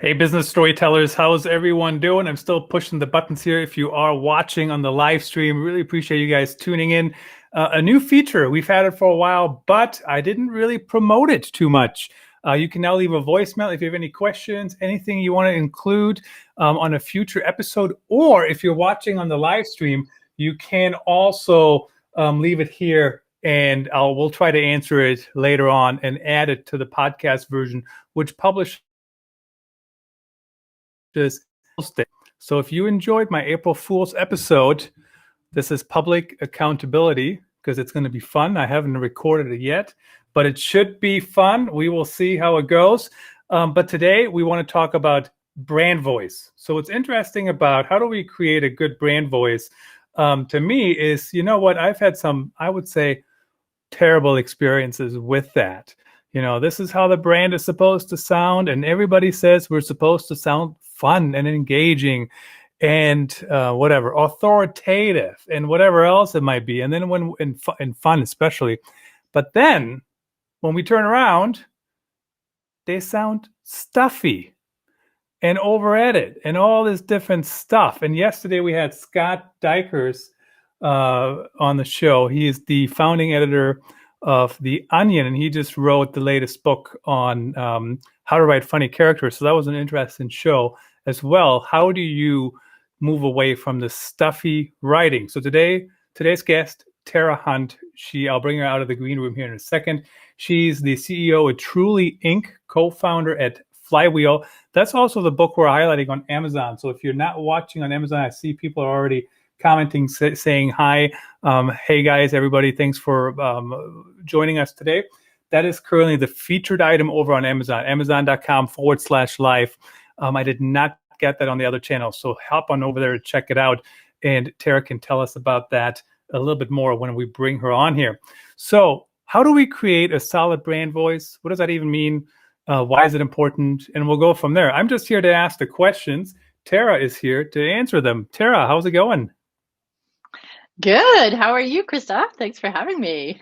Hey, business storytellers, how's everyone doing? I'm still pushing the buttons here. If you are watching on the live stream, really appreciate you guys tuning in. A new feature, we've had it for a while, but I didn't really promote it too much. You can now leave a voicemail if you have any questions, anything you want to include on a future episode, or if you're watching on the live stream, you can also leave it here and we'll try to answer it later on and add it to the podcast version, which publishes posting. So if you enjoyed my April Fool's episode, this is public accountability because it's going to be fun. I haven't recorded it yet, but it should be fun. We will see how it goes. But today we want to talk about brand voice. So what's interesting about how do we create a good brand voice to me is, you know what, I've had some, I would say, terrible experiences with that. You know, this is how the brand is supposed to sound, and everybody says we're supposed to sound fun and engaging and whatever, authoritative and whatever else it might be. And then when in fun especially, but then when we turn around, they sound stuffy and over edited and all this different stuff. And yesterday we had Scott Dykers on the show. He is the founding editor of The Onion, and he just wrote the latest book on how to write funny characters. So that was an interesting show as well. How do you move away from the stuffy writing? So today's guest, Tara Hunt, I'll bring her out of the green room here in a second. She's the CEO at Truly Inc., co-founder at Flywheel. That's also the book we're highlighting on Amazon. So if you're not watching on Amazon, I see people are already commenting, saying hi. Hey guys, everybody, thanks for joining us today. That is currently the featured item over on Amazon, amazon.com/live. I did not get that on the other channel, so hop on over there to check it out. And Tara can tell us about that a little bit more when we bring her on here. So how do we create a solid brand voice? What does that even mean? Why is it important? And we'll go from there. I'm just here to ask the questions. Tara is here to answer them. Tara, how's it going? Good. How are you, Christoph? Thanks for having me.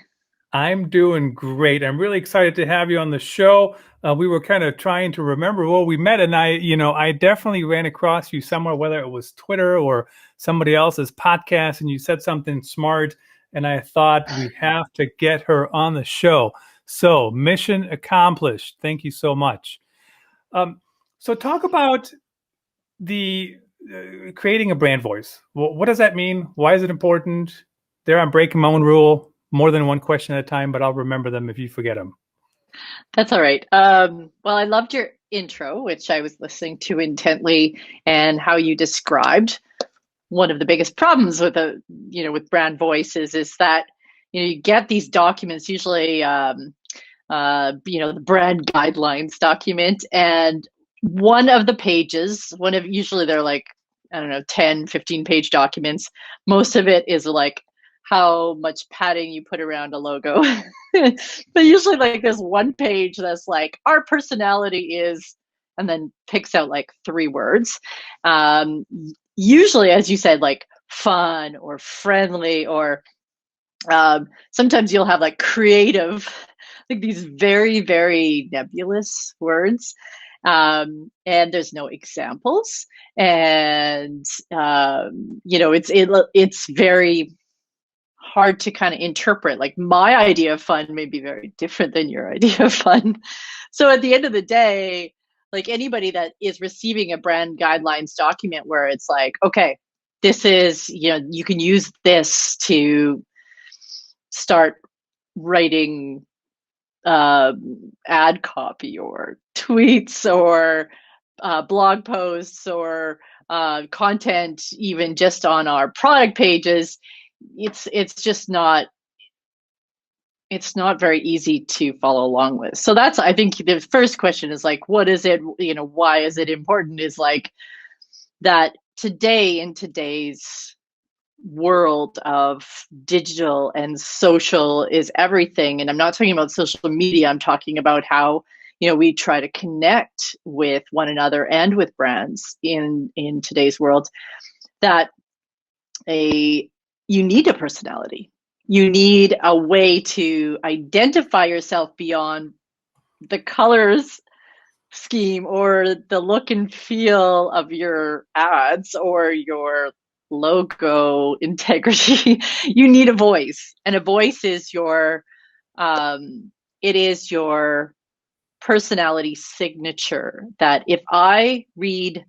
I'm doing great. I'm really excited to have you on the show. We were kind of trying to remember where we met, and I definitely ran across you somewhere, whether it was Twitter or somebody else's podcast, and you said something smart, and I thought we have to get her on the show. So mission accomplished. Thank you so much. So talk about the creating a brand voice. What does that mean? Why is it important? There, I'm breaking my own rule. More than one question at a time, but I'll remember them if you forget them. That's all right. Well, I loved your intro, which I was listening to intently, and how you described one of the biggest problems with with brand voices is that you get these documents, usually the brand guidelines document, and one of the pages, usually they're like, I don't know, 10, 15 page documents. Most of it is like how much padding you put around a logo. But usually like there's one page that's like, our personality is, and then picks out like 3 words. Usually, as you said, like fun or friendly, or sometimes you'll have like creative, like these very, very nebulous words. And there's no examples. And, it's very hard to kind of interpret. Like my idea of fun may be very different than your idea of fun. So at the end of the day, like anybody that is receiving a brand guidelines document where it's like, okay, this is, you can use this to start writing ad copy or tweets or blog posts or content, even just on our product pages. It's just not, it's not very easy to follow along with. So that's, I think the first question is like, what is it, why is it important, is like that today, in today's world of digital and social, is everything. And I'm not talking about social media. I'm talking about how, we try to connect with one another and with brands in today's world, that you need a personality. You need a way to identify yourself beyond the colors, scheme or the look and feel of your ads or your logo integrity. You need a voice, and a voice is your it is your personality signature. That if I read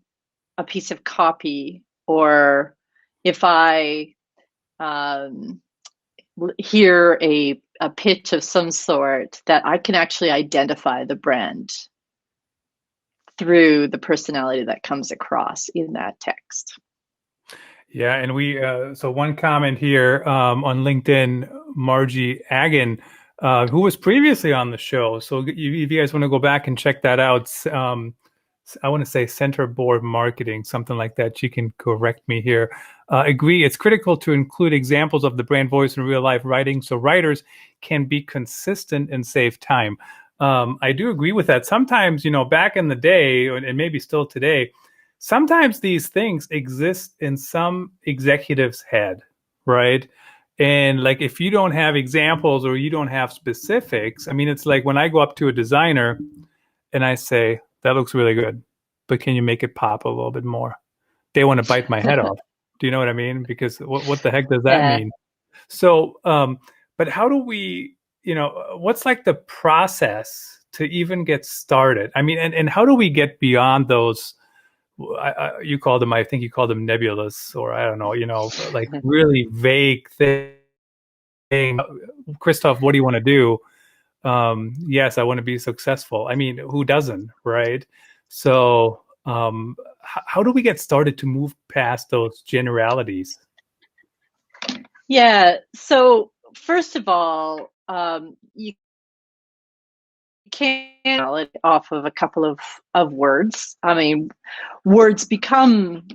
a piece of copy, or if I hear a pitch of some sort, that I can actually identify the brand through the personality that comes across in that text. Yeah, and we so one comment here on LinkedIn, Margie Agan, who was previously on the show. So if you guys want to go back and check that out, I want to say Center Board Marketing, something like that. She can correct me here. Agree, it's critical to include examples of the brand voice in real life writing so writers can be consistent and save time. I do agree with that. Sometimes, back in the day, and maybe still today, sometimes these things exist in some executive's head, right? And like, if you don't have examples or you don't have specifics, I mean, it's like when I go up to a designer and I say, that looks really good, but can you make it pop a little bit more? They want to bite my head off. Do you know what I mean? Because what the heck does that mean? So, but how do we, what's like the process to even get started? I mean, and how do we get beyond those, you called them, I think you called them nebulous, or I don't know, like really vague thing. Christoph, what do you want to do? Yes, I want to be successful. I mean, who doesn't, right? So how do we get started to move past those generalities? Yeah, so first of all, you can't off of a couple of words. I mean, words become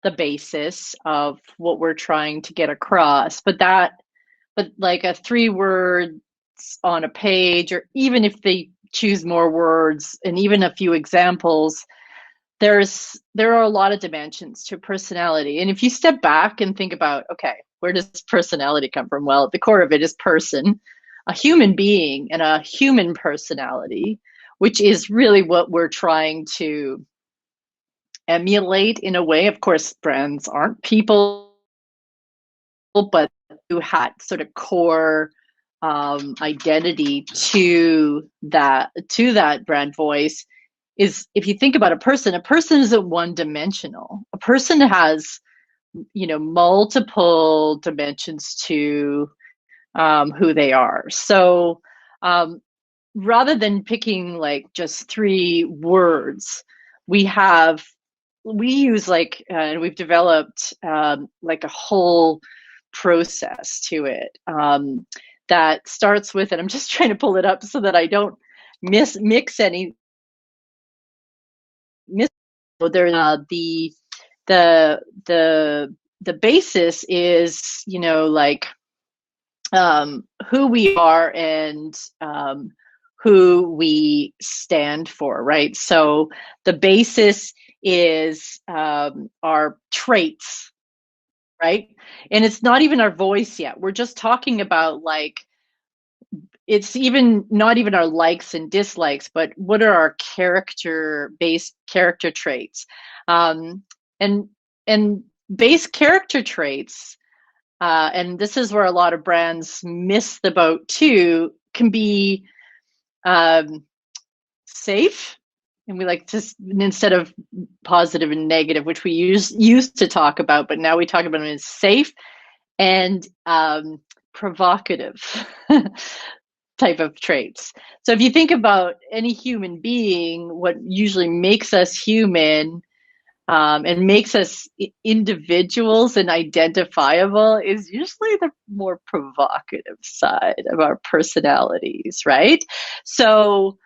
the basis of what we're trying to get across, but like a 3 words on a page, or even if they choose more words and even a few examples, there are a lot of dimensions to personality. And if you step back and think about, okay, where does personality come from? Well, at the core of it is person, a human being, and a human personality, which is really what we're trying to emulate in a way. Of course, brands aren't people, but who had sort of core identity to that brand voice. Is, if you think about a person isn't one dimensional. A person has, multiple dimensions to who they are. So rather than picking like just 3 words, we use like, and we've developed like a whole process to it that starts with, and I'm just trying to pull it up so that I don't mix any. There, the basis is, like who we are and who we stand for, right? So the basis is our traits, right? And it's not even our voice yet. We're just talking about, like, it's even not even our likes and dislikes, but what are our character-based character traits, and base character traits, and this is where a lot of brands miss the boat too, can be safe, and we like to, instead of positive and negative, which we used to talk about, but now we talk about them as safe and provocative type of traits. So if you think about any human being, what usually makes us human and makes us individuals and identifiable is usually the more provocative side of our personalities, right? So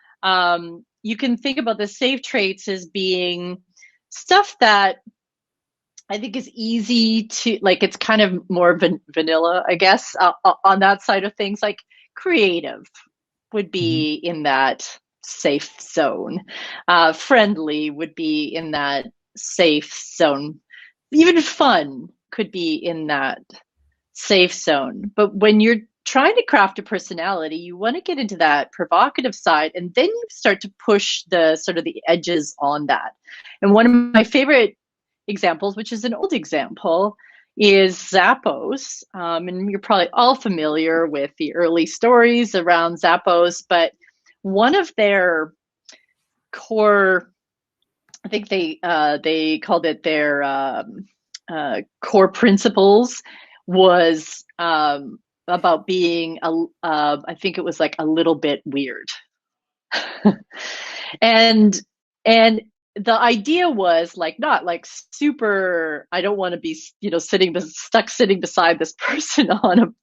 you can think about the safe traits as being stuff that I think is easy to, like, it's kind of more vanilla, I guess, on that side of things. Like creative would be in that safe zone. Friendly would be in that safe zone. Even fun could be in that safe zone. But when you're trying to craft a personality, you want to get into that provocative side, and then you start to push the sort of the edges on that. And one of my favorite examples, which is an old example, is Zappos. And you're probably all familiar with the early stories around Zappos, but one of their core, I think they called it their core principles, was about being I think it was like a little bit weird. and and the idea was like, not like super, I don't want to be, sitting beside this person on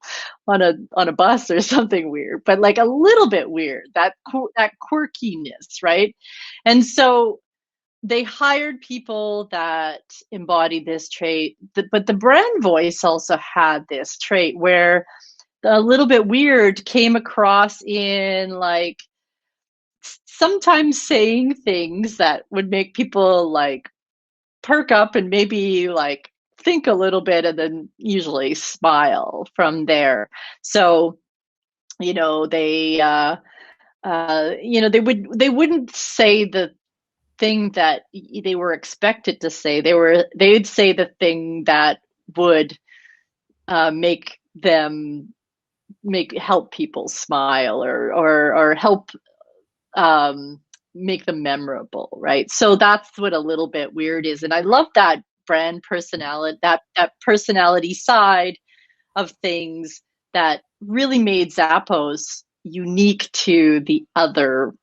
a bus or something weird, but like a little bit weird, that quirkiness, right? And so they hired people that embodied this trait, but the brand voice also had this trait where a little bit weird came across in like sometimes saying things that would make people like perk up and maybe like think a little bit and then usually smile from there. So, they they wouldn't say the thing that they were expected to say. They'd say the thing that would help people smile or help make them memorable, right? So that's what a little bit weird is. And I love that brand personality, that personality side of things that really made Zappos unique to the other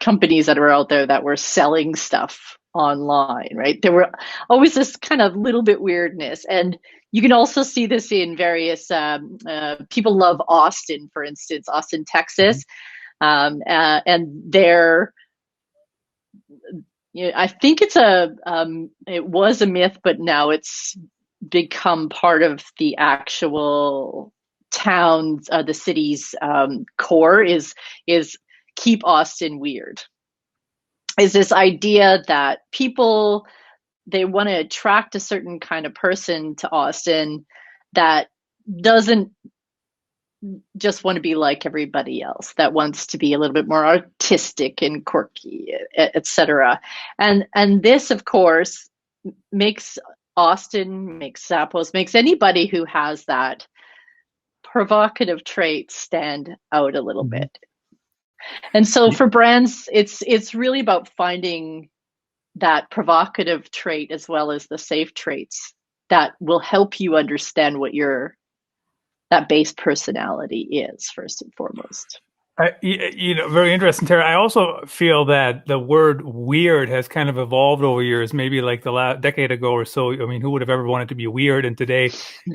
companies that are out there that were selling stuff online, right? There were always this kind of little bit weirdness. And you can also see this in various, people love Austin, for instance, Austin, Texas. And there, I think it was a myth, but now it's become part of the actual town's, the city's core is keep Austin weird. Is this idea that people, they want to attract a certain kind of person to Austin that doesn't just want to be like everybody else, that wants to be a little bit more artistic and quirky, etc. And this, of course, makes Austin, makes Zappos, makes anybody who has that provocative trait stand out a little bit. And so for brands, it's really about finding that provocative trait as well as the safe traits that will help you understand what that base personality is, first and foremost. Very interesting, Tara. I also feel that the word weird has kind of evolved over years, maybe like the last decade ago or so. I mean, who would have ever wanted to be weird? And today,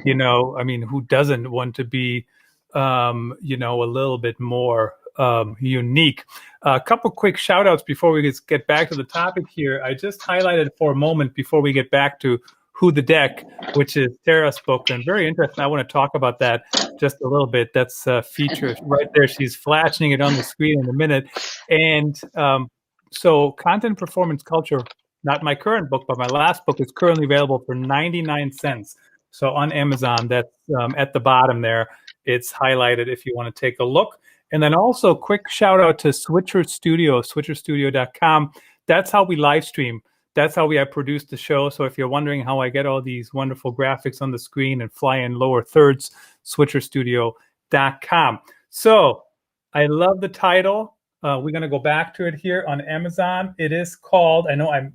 I mean, who doesn't want to be, a little bit more unique? A couple quick shout outs before we get back to the topic here. I just highlighted for a moment before we get back to Who the Deck, which is Tara's book, and very interesting. I want to talk about that just a little bit. That's featured right there. She's flashing it on the screen in a minute. And so Content Performance Culture, not my current book, but my last book, is currently available for 99 cents. So on Amazon, that's at the bottom there. It's highlighted if you want to take a look. And then also quick shout out to Switcher Studio, switcherstudio.com. That's how we live stream. That's how I produce the show. So if you're wondering how I get all these wonderful graphics on the screen and fly in lower thirds, switcherstudio.com. So I love the title. We're going to go back to it here on Amazon. It is called, I know I'm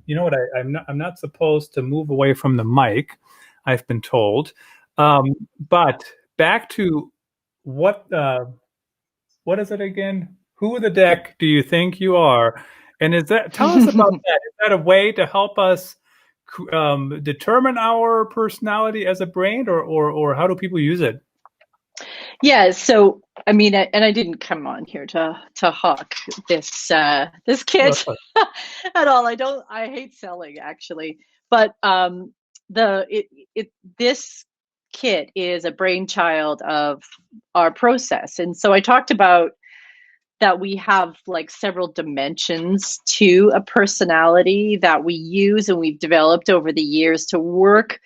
not supposed to move away from the mic, I've been told. But back to what is it again? Who the deck do you think you are? And tell us about that. Is that a way to help us determine our personality as a brand, or how do people use it? Yeah. So, I mean, and I didn't come on here to hawk this kit at all. I hate selling, actually, but this kit is a brainchild of our process. And so I talked about that we have like several dimensions to a personality that we use and we've developed over the years to work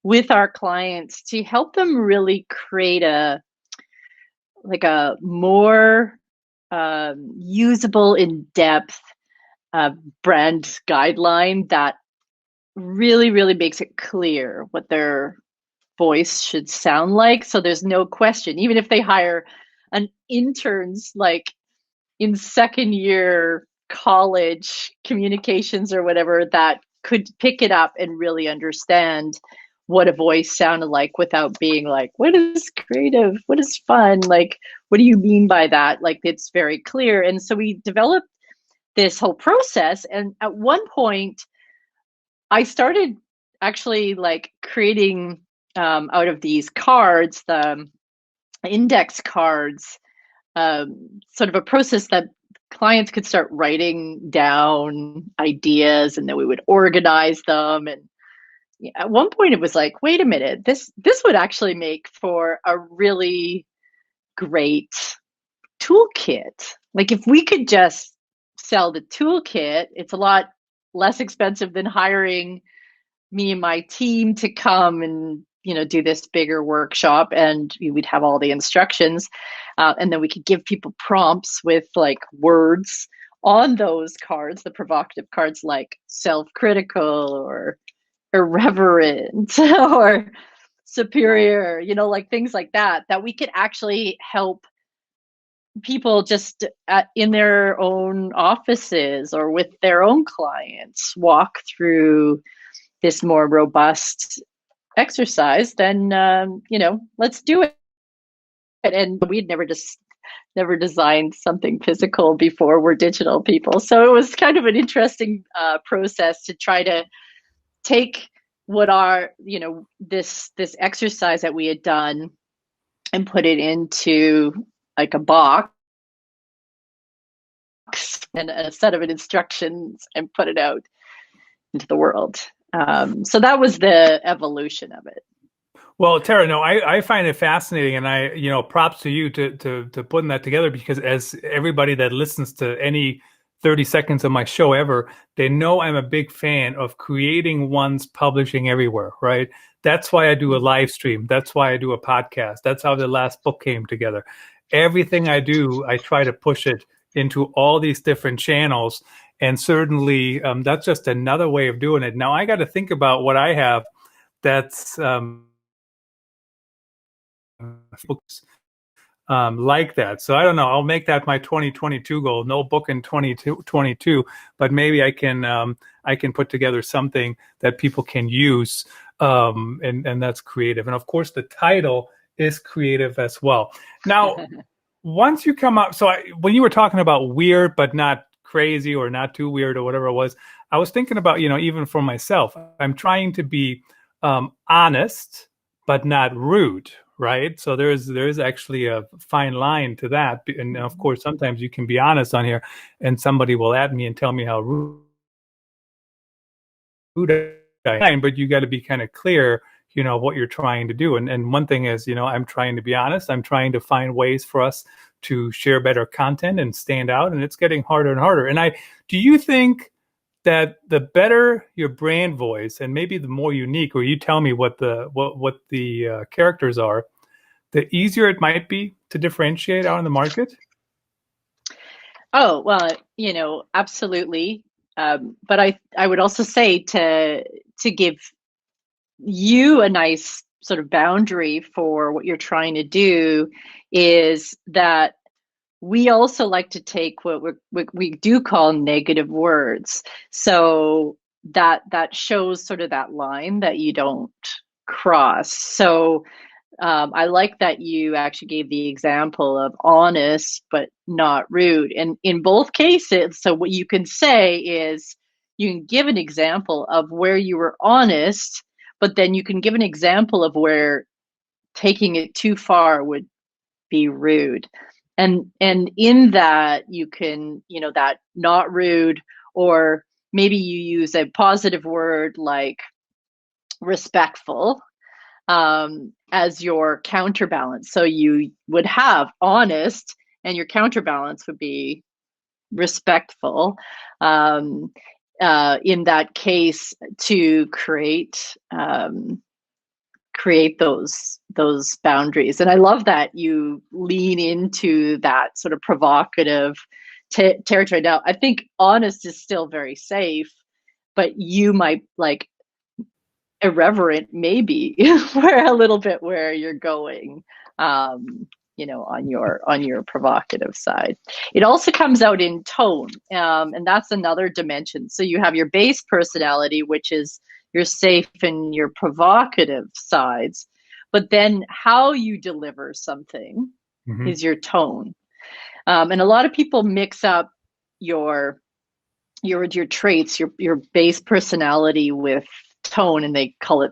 with our clients to help them really create a like a more usable, in-depth brand guideline that really makes it clear what their voice should sound like. So there's no question, even if they hire an interns like in second year college communications or whatever that could pick it up and really understand what a voice sounded like without being like, what is creative? What is fun? Like, what do you mean by that? Like, it's very clear. And so we developed this whole process. And at one point, I started actually like creating out of these cards, the index cards, sort of a process that clients could start writing down ideas, and then we would organize them. And at one point it was like, wait a minute, this would actually make for a really great toolkit. Like if we could just sell the toolkit, it's a lot less expensive than hiring me and my team to come and do this bigger workshop, and we'd have all the instructions, and then we could give people prompts with like words on those cards, the provocative cards, like self-critical or irreverent or superior, like things like that we could actually help people just in their own offices or with their own clients walk through this more robust exercise. Then let's do it. And we'd never designed something physical before. We're digital people, so it was kind of an interesting process to try to take what our this exercise that we had done and put it into like a box and a set of instructions and put it out into the world. So that was the evolution of it. Well, Tara, no, I find it fascinating, and props to you to putting that together, because as everybody that listens to any 30 seconds of my show ever, they know I'm a big fan of creating once, publishing everywhere, right? That's why I do a live stream. That's why I do a podcast. That's how the last book came together. Everything I do, I try to push it into all these different channels. And certainly that's just another way of doing it. Now I got to think about what I have that's books like that. So I don't know. I'll make that my 2022 goal. No book in 2022, but maybe I can put together something that people can use, and that's creative. And of course, the title is creative as well. Now, once you come up, so when you were talking about weird but not crazy or not too weird or whatever it was, I was thinking about even for myself, I'm trying to be honest but not rude. Right. So there's actually a fine line to that. And of course, sometimes you can be honest on here and somebody will at me and tell me how rude I am, but you got to be kind of clear, what you're trying to do. And one thing is, I'm trying to be honest. I'm trying to find ways for us to share better content and stand out. And it's getting harder and harder. And do you think that the better your brand voice, and maybe the more unique, or you tell me what the characters are, the easier it might be to differentiate out in the market? Oh, well, absolutely. But I would also say to give you a nice sort of boundary for what you're trying to do is that we also like to take what we do call negative words. So that shows sort of that line that you don't cross. So I like that you actually gave the example of honest but not rude. And in both cases, so what you can say is you can give an example of where you were honest, but then you can give an example of where taking it too far would be rude. And in that you can, that not rude, or maybe you use a positive word like respectful as your counterbalance. So you would have honest and your counterbalance would be respectful. In that case, to create those those boundaries. And I love that you lean into that sort of provocative territory. Now, I think honest is still very safe, but you might like irreverent maybe for a little bit where you're going, on your provocative side. It also comes out in tone, and that's another dimension. So you have your base personality, which is your safe and your provocative sides, but then how you deliver something is your tone. And a lot of people mix up your traits, your base personality with tone, and they call it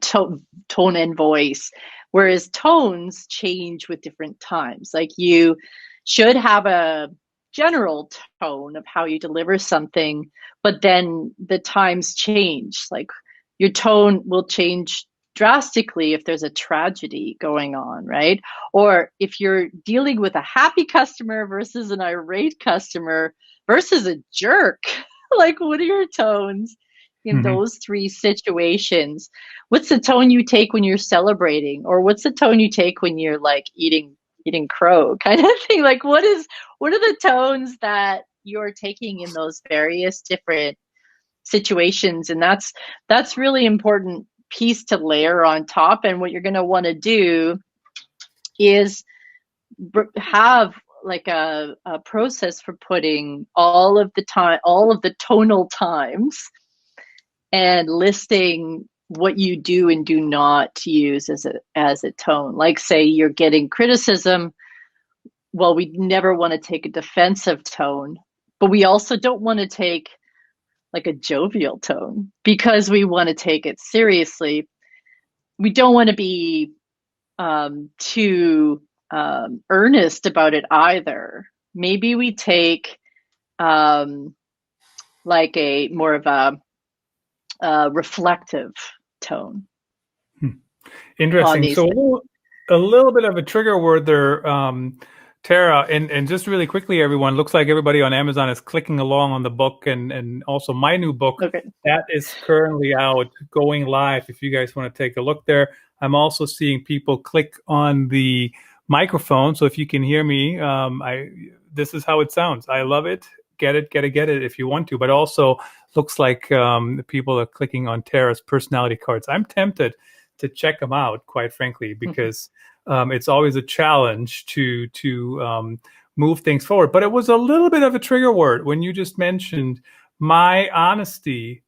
tone and voice. Whereas tones change with different times. Like you should have a general tone of how you deliver something, but then the times change. Like your tone will change drastically if there's a tragedy going on, right? Or if you're dealing with a happy customer versus an irate customer versus a jerk. Like, what are your tones in those three situations? What's the tone you take when you're celebrating, or what's the tone you take when you're like eating crow kind of thing? Like, what are the tones that you're taking in those various different situations? And that's really important piece to layer on top. And what you're going to want to do is have like a process for putting all of the tonal times and listing what you do and do not use as a tone. Like, say you're getting criticism, well, we never want to take a defensive tone, but we also don't want to take like a jovial tone because we want to take it seriously. We don't want to be too earnest about it either. Maybe we take like a more of a reflective tone. Interesting. So a little bit of a trigger word there, Tara, and just really quickly, everyone, looks like everybody on Amazon is clicking along on the book, and also my new book that is currently out, going live. If you guys want to take a look there, I'm also seeing people click on the microphone. So if you can hear me, this is how it sounds. I love it. Get it if you want to, but also looks like people are clicking on Tara's personality cards. I'm tempted to check them out, quite frankly, because it's always a challenge to move things forward. But it was a little bit of a trigger word when you just mentioned my honesty.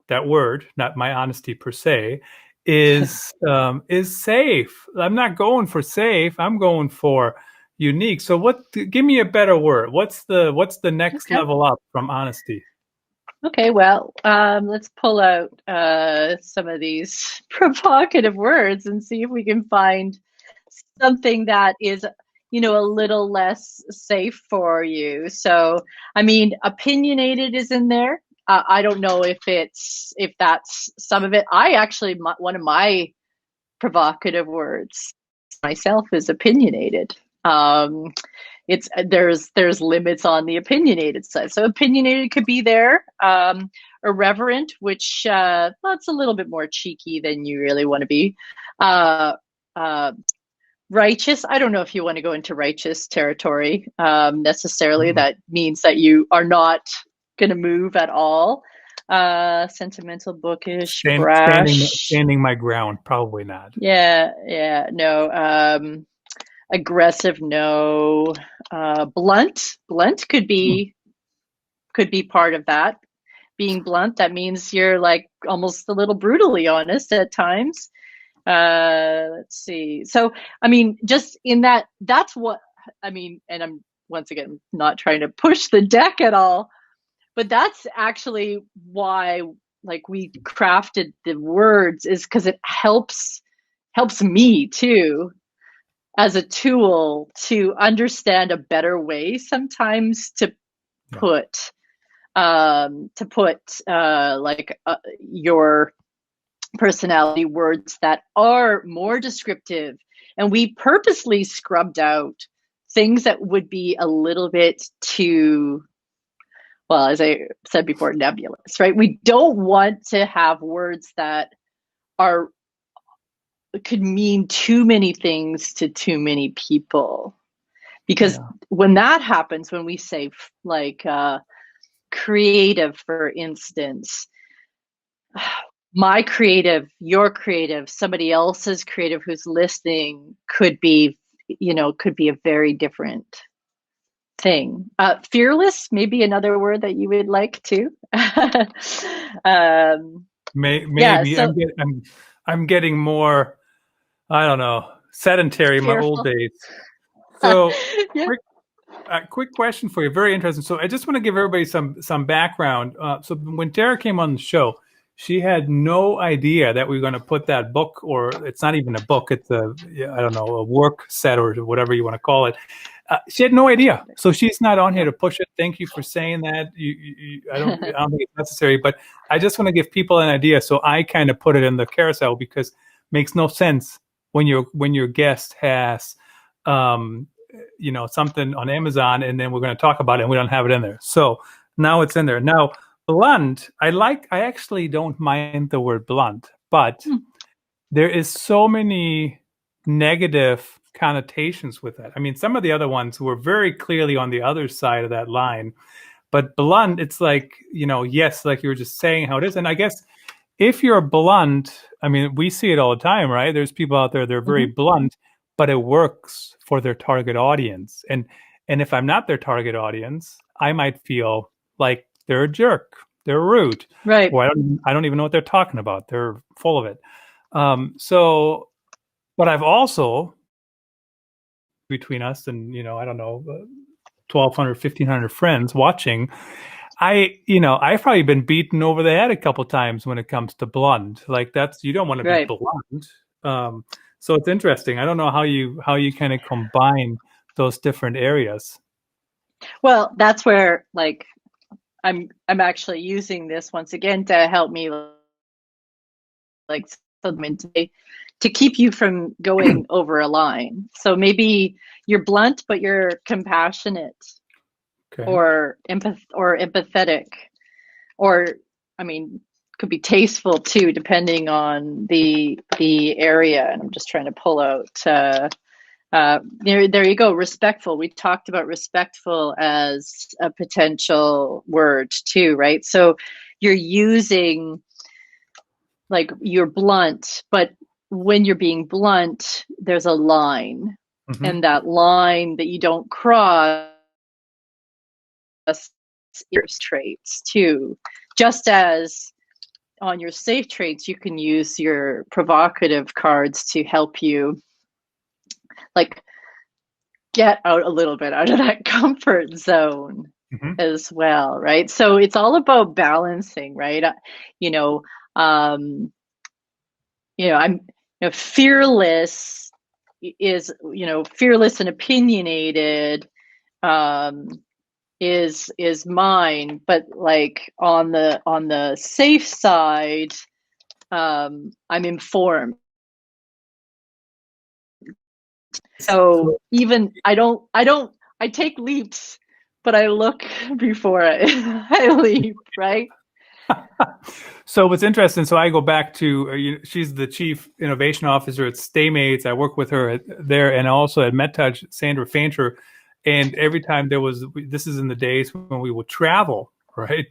That word, not my honesty per se, is safe. I'm not going for safe. I'm going for unique. So give me a better word. What's the next level up from honesty? Okay, well, let's pull out some of these provocative words and see if we can find something that is, a little less safe for you. So, I mean, opinionated is in there. I don't know if that's some of it. One of my provocative words myself is opinionated. There's limits on the opinionated side. So opinionated could be there. Irreverent, which that's a little bit more cheeky than you really want to be. Righteous. I don't know if you want to go into righteous territory necessarily. That means that you are not going to move at all. Sentimental, bookish, brash. Standing my ground, probably not. Yeah, no. Aggressive, no. Blunt could be part of that. Being blunt, that means you're like almost a little brutally honest at times. Let's see. So, I mean, just in that's what I mean, and I'm once again not trying to push the deck at all, but that's actually why like we crafted the words, is because it helps me too as a tool to understand a better way sometimes to put your personality words that are more descriptive. And we purposely scrubbed out things that would be a little bit too, well, as I said before, nebulous, right? We don't want to have words that are could mean too many things to too many people. Because Yeah. when that happens, when we say like creative, for instance, my creative, your creative, somebody else's creative who's listening could be, could be a very different thing. Fearless, maybe another word that you would like to. Yeah, Maybe so I'm getting more, I don't know, sedentary in my old fearful. days. So Yeah. quick question for you. Very interesting. So I just want to give everybody some background. So when Tara came on the show, she had no idea that we were going to put that book, or it's not even a book. It's I don't know, a work set or whatever you want to call it. She had no idea. So she's not on here to push it. Thank you for saying that. I don't think it's necessary, but I just want to give people an idea. So I kind of put it in the carousel because it makes no sense when your guest has, something on Amazon, and then we're going to talk about it and we don't have it in there. So now it's in there. Now, blunt, I actually don't mind the word blunt, but there is so many negative connotations with that. I mean, some of the other ones were very clearly on the other side of that line, but blunt, it's like, yes, like you were just saying how it is. And I guess if you're blunt, I mean, we see it all the time, right? There's people out there, they're very blunt, but it works for their target audience. And if I'm not their target audience, I might feel like they're a jerk, they're rude, Right. or I don't even know what they're talking about. They're full of it. But I've also, between us and, I don't know, 1,200, 1,500 friends watching, I've probably been beaten over the head a couple times when it comes to blunt. Like you don't want to Right. be blunt. So it's interesting. I don't know how you kind of combine those different areas. Well, that's where like I'm actually using this once again to help me like to keep you from going over a line. So maybe you're blunt, but you're compassionate, Okay. or empathetic, or I mean, could be tasteful too, depending on the area. And I'm just trying to pull out. There you go. Respectful. We talked about respectful as a potential word too, right? So you're using, like, you're blunt, but when you're being blunt, there's a line, and that line that you don't cross your traits too. Just as on your safe traits, you can use your provocative cards to help you like get out a little bit out of that comfort zone as well, right? So it's all about balancing, right? I'm fearless is, fearless and opinionated is mine, but like on the safe side, I'm informed. So even I take leaps, but I look before I leap, right? So what's interesting, so I go back to, she's the chief innovation officer at Staymates. I work with her there, and also at MedTouch, Sandra Fancher. And every time this is in the days when we would travel, right?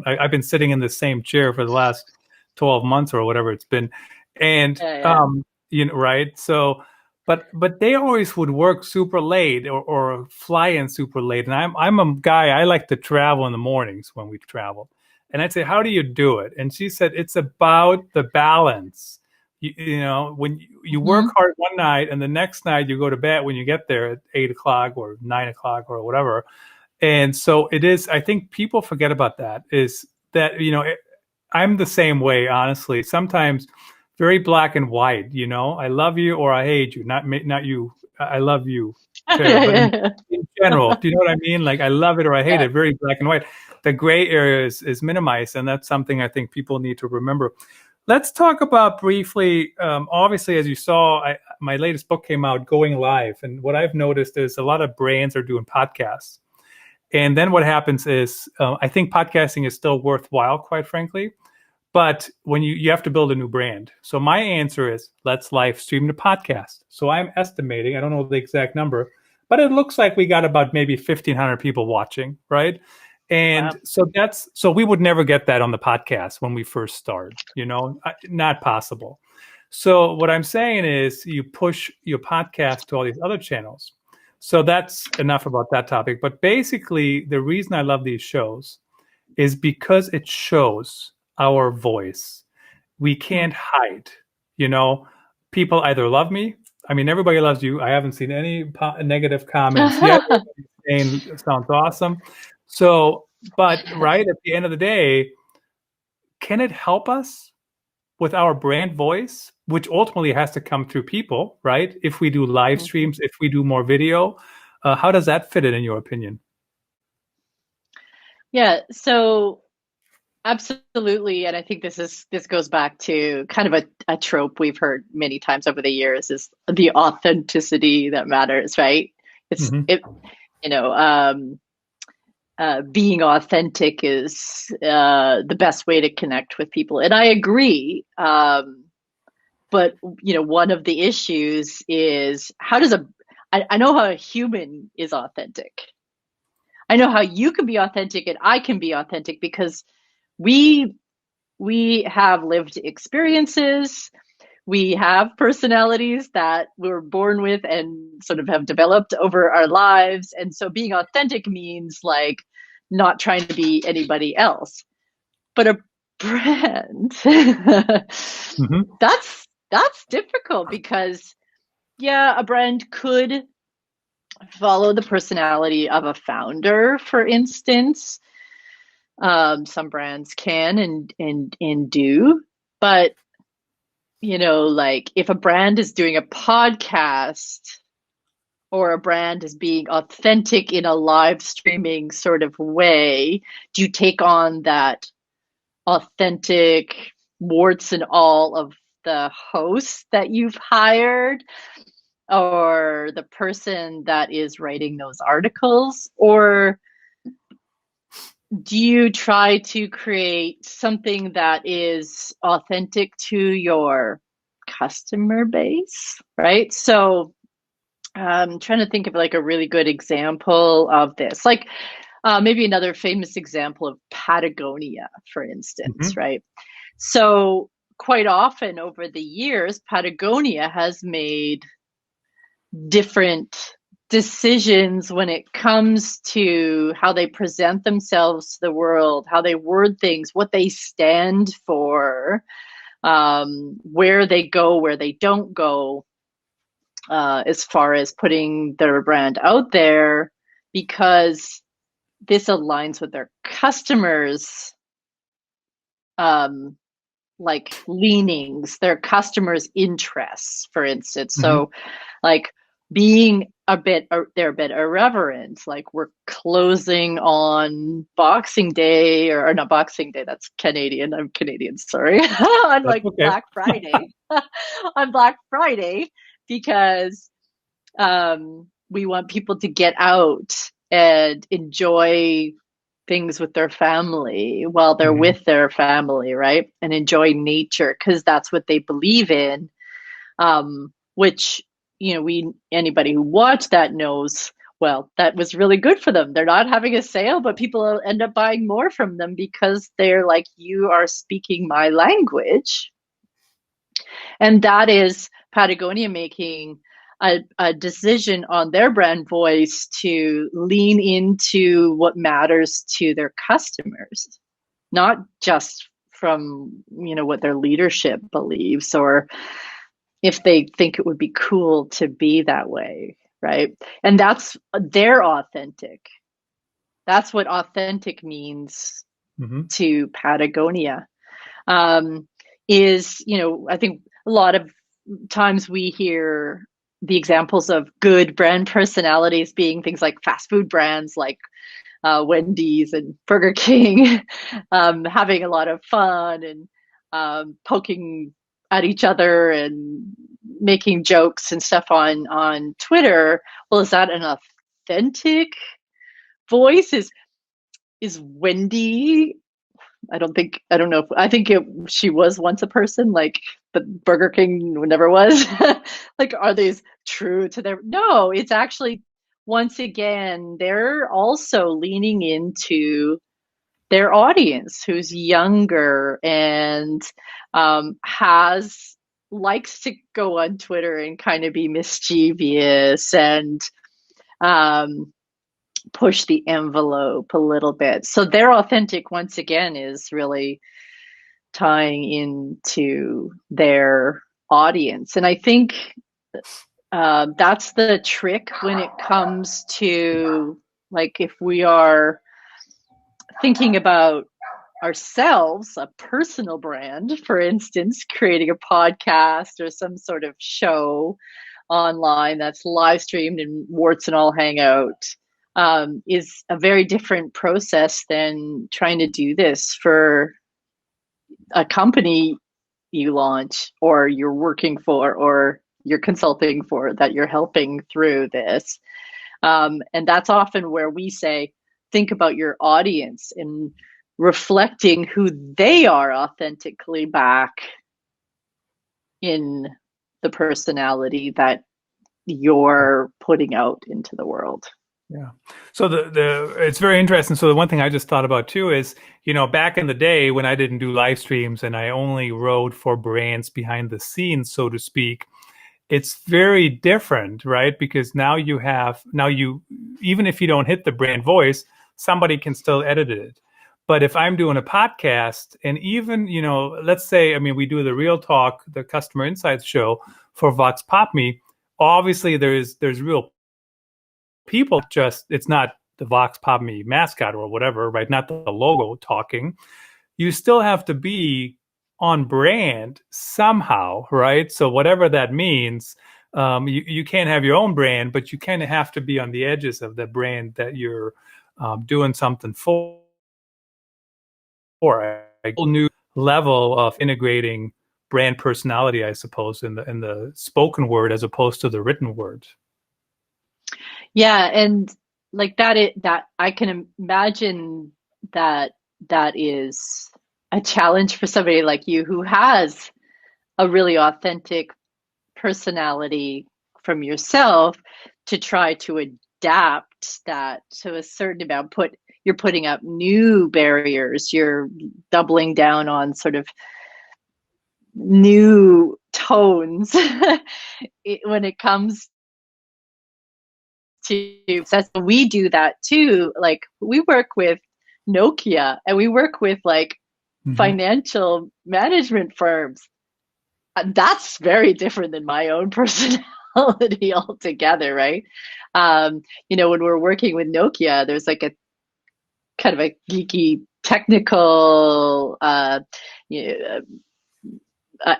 I've been sitting in the same chair for the last 12 months or whatever it's been. And, right. So, but they always would work super late or fly in super late. And I'm a guy, I like to travel in the mornings when we travel. And I'd say, how do you do it? And she said, it's about the balance. When you work hard one night and the next night you go to bed when you get there at 8 o'clock or 9 o'clock or whatever. And so it is, I think people forget about that, is that, I'm the same way, honestly. Sometimes very black and white, I love you or I hate you. Not you. I love you. Tara, but in general, do you know what I mean? Like I love it or I hate it, very black and white. The gray area is minimized, and that's something I think people need to remember. Let's talk about briefly, obviously, as you saw, my latest book came out, Going Live. And what I've noticed is a lot of brands are doing podcasts. And then what happens is, I think podcasting is still worthwhile, quite frankly. But when you have to build a new brand. So my answer is let's live stream the podcast. So I'm estimating, I don't know the exact number, but it looks like we got about maybe 1,500 people watching, right? And Wow. so we would never get that on the podcast when we first started, not possible. So what I'm saying is you push your podcast to all these other channels. So that's enough about that topic. But basically, the reason I love these shows is because it shows our voice. We can't hide, you know. People either love me. I mean, everybody loves you. I haven't seen any negative comments yet. Saying sounds awesome. So, but right at the end of the day, can it help us with our brand voice, which ultimately has to come through people, right? If we do live streams, if we do more video, how does that fit in your opinion? Yeah, so absolutely, and I think this goes back to kind of a trope we've heard many times over the years is the authenticity that matters, right? It's Hmm. it you know being authentic is the best way to connect with people, and I agree. But one of the issues is how does I know how a human is authentic. I know how you can be authentic and I can be authentic because we we have lived experiences, we have personalities that we're born with and sort of have developed over our lives, and so being authentic means like not trying to be anybody else. But a brand Hmm. that's difficult because yeah, a brand could follow the personality of a founder, for instance. Some brands can and do, but like if a brand is doing a podcast or a brand is being authentic in a live streaming sort of way, do you take on that authentic warts and all of the host that you've hired or the person that is writing those articles? Or do you try to create something that is authentic to your customer base, right? So I'm trying to think of like a really good example of this. Like maybe another famous example of Patagonia, for instance, Hmm. right? So quite often over the years, Patagonia has made different decisions when it comes to how they present themselves to the world, how they word things, what they stand for, where they go, where they don't go, as far as putting their brand out there, because this aligns with their customers' um, like leanings, their customers' interests, for instance. Hmm. So, like being they're a bit irreverent. Like we're closing on Boxing Day, or not Boxing Day. That's Canadian. I'm Canadian. Sorry. On That's like okay. Black Friday, on Black Friday, because we want people to get out and enjoy things with their family while they're Hmm. with their family, right? And enjoy nature because that's what they believe in. Which we anybody who watched that knows. Well, that was really good for them. They're not having a sale, but people end up buying more from them because they're like, you are speaking my language. And that is Patagonia making a decision on their brand voice to lean into what matters to their customers, not just from what their leadership believes or if they think it would be cool to be that way, right? And they're authentic. That's what authentic means Hmm. to Patagonia. Um, I think a lot of times we hear the examples of good brand personalities being things like fast food brands like Wendy's and Burger King, having a lot of fun and poking at each other and making jokes and stuff on Twitter. Well, is that an authentic voice? Is Wendy I don't know if I think she was once a person, like, but Burger King never was. Like, are these true to their? No, it's actually, once again, they're also leaning into their audience who's younger and has likes to go on Twitter and kind of be mischievous and push the envelope a little bit. So their authentic, once again, is really tying into their audience. And I think that's the trick when it comes to, like, if we are thinking about ourselves, a personal brand, for instance, creating a podcast or some sort of show online that's live streamed and warts and all hangout, is a very different process than trying to do this for a company you launch or you're working for or you're consulting for that you're helping through this. And that's often where we say, think about your audience and reflecting who they are authentically back in the personality that you're putting out into the world. Yeah. So it's very interesting. So the one thing I just thought about too is, back in the day when I didn't do live streams and I only wrote for brands behind the scenes, so to speak, it's very different, right? Because now you even if you don't hit the brand voice, somebody can still edit it. But if I'm doing a podcast and even, let's say, we do the Real Talk, the Customer Insights show for Vox Pop Me, obviously there's real people, just it's not the Vox Pop Me mascot or whatever, right? Not the logo talking. You still have to be on brand somehow, right? So whatever that means, you can't have your own brand, but you kind of have to be on the edges of the brand that you're doing something for. A whole new level of integrating brand personality, I suppose, in the spoken word as opposed to the written word. Yeah, and like that I can imagine that is a challenge for somebody like you who has a really authentic personality from yourself to try to adapt that to a certain amount. You're putting up new barriers, you're doubling down on sort of new tones when it comes to, we do that too. Like, we work with Nokia and we work with like financial management firms. That's very different than my own personality altogether, right? When we're working with Nokia, there's like a kind of a geeky technical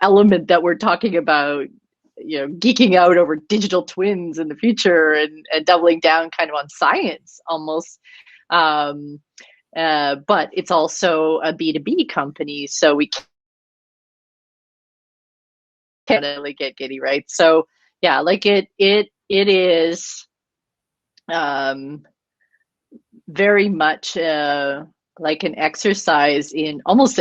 element that we're talking about, geeking out over digital twins in the future and doubling down kind of on science almost. But it's also a B2B company, so we can't really get giddy, right? So yeah, like it is very much like an exercise in almost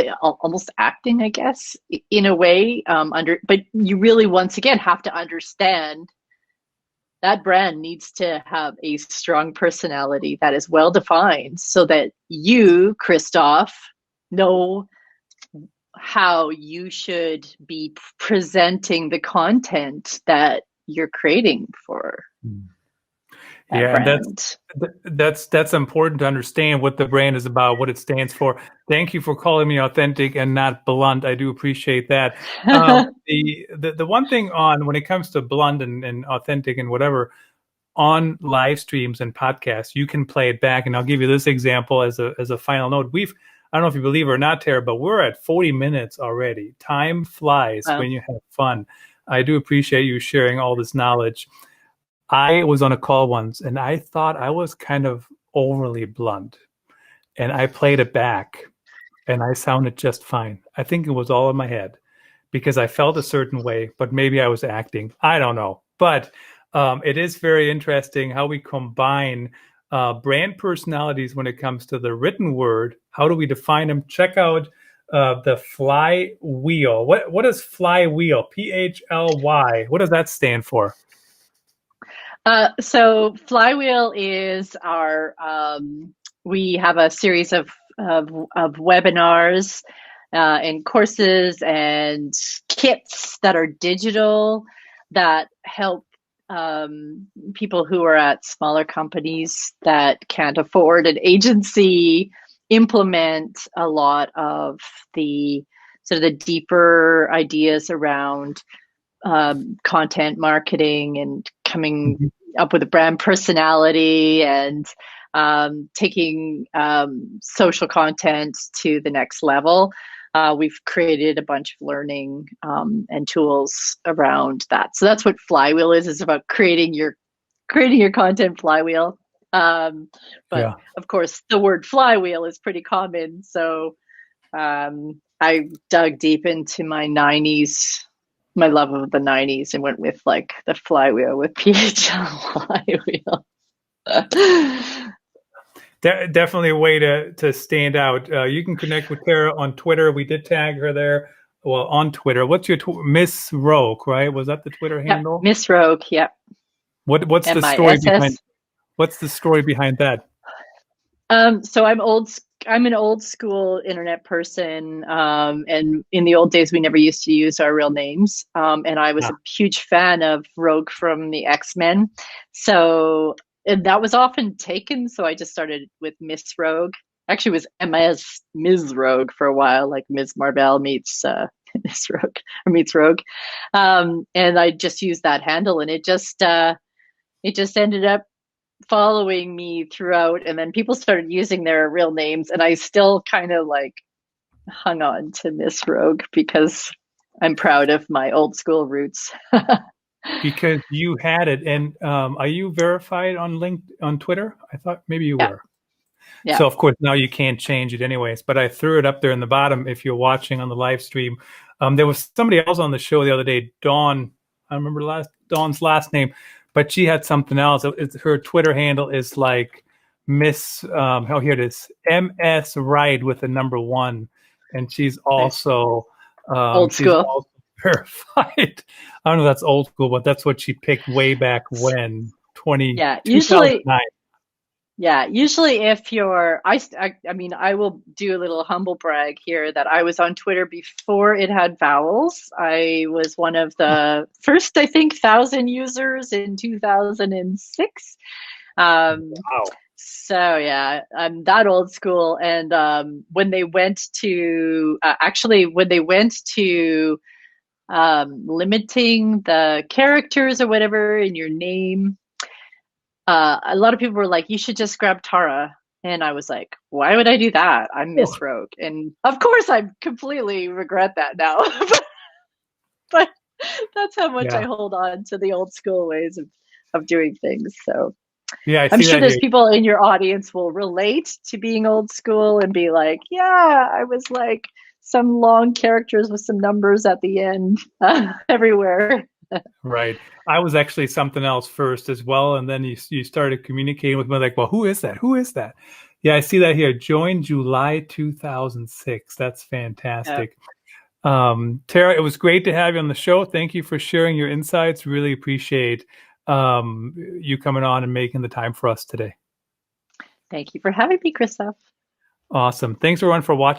acting, I guess, in a way. But you really, once again, have to understand that brand needs to have a strong personality that is well defined, so that you, Christoph, know how you should be presenting the content that you're creating for. Yeah, that's important to understand what the brand is about, what it stands for. Thank you for calling me authentic and not blunt. I do appreciate that. The one thing when it comes to blunt and authentic and whatever, on live streams and podcasts, you can play it back. And I'll give you this example as a final note. I don't know if you believe it or not, Tara, but we're at 40 minutes already. Time flies when you have fun. I do appreciate you sharing all this knowledge. I was on a call once and I thought I was kind of overly blunt, and I played it back and I sounded just fine. I think it was all in my head because I felt a certain way, but maybe I was acting. I don't know. But it is very interesting how we combine brand personalities when it comes to the written word. How do we define them? Check out the flywheel. What is flywheel? PHLY. What does that stand for? So Flywheel is our, we have a series of webinars and courses and kits that are digital that help people who are at smaller companies that can't afford an agency implement a lot of the sort of the deeper ideas around content marketing and coming up with a brand personality and taking social content to the next level. We've created a bunch of learning and tools around that. So that's what Flywheel is. It's about creating your content flywheel. But Yeah. of course, the word flywheel is pretty common. So I dug deep into my 90s, my love of the 90s, and went with like the flywheel with PHLY wheel. Definitely a way to stand out. You can connect with Tara on Twitter. We did tag her there. Well, on Twitter. What's your Miss Rogue, right? Was that the Twitter handle? Miss Rogue, yep. What's the story behind? What's the story behind that? So I'm an old school internet person, and in the old days we never used to use our real names. And I was a huge fan of Rogue from the X-Men, so and that was often taken. So I just started with Miss Rogue. Actually, it was Ms. Rogue for a while, like Ms. Marvel meets Miss Rogue or meets Rogue, and I just used that handle, and it just ended up following me throughout, and then people started using their real names, and I still kind of like hung on to Miss Rogue because I'm proud of my old school roots. Because you had it, and are you verified on Twitter? I thought maybe you were. Yeah. So of course now you can't change it anyways, but I threw it up there in the bottom if you're watching on the live stream. There was somebody else on the show the other day, Dawn. I remember Dawn's last name, but she had something else. Her Twitter handle is like Miss, here it is, MS Ride with the number 1. And she's also old school. She's also verified. I don't know if that's old school, but that's what she picked way back when, 2009. Usually if you're, I mean, I will do a little humble brag here that I was on Twitter before it had vowels. I was one of the first, I think, 1,000 users in 2006. Wow. So yeah, I'm that old school. And when they went to, limiting the characters or whatever in your name, a lot of people were like, you should just grab Tara. And I was like, why would I do that? I'm Miss Rogue. And of course, I completely regret that now. but that's how much I hold on to the old school ways of doing things. So yeah, I'm sure there's people in your audience will relate to being old school and be like, yeah, I was like some long characters with some numbers at the end everywhere. Right. I was actually something else first as well. And then you started communicating with me like, well, who is that? Who is that? Yeah, I see that here. Joined July 2006. That's fantastic. Tara, it was great to have you on the show. Thank you for sharing your insights. Really appreciate you coming on and making the time for us today. Thank you for having me, Christoph. Awesome. Thanks everyone for watching.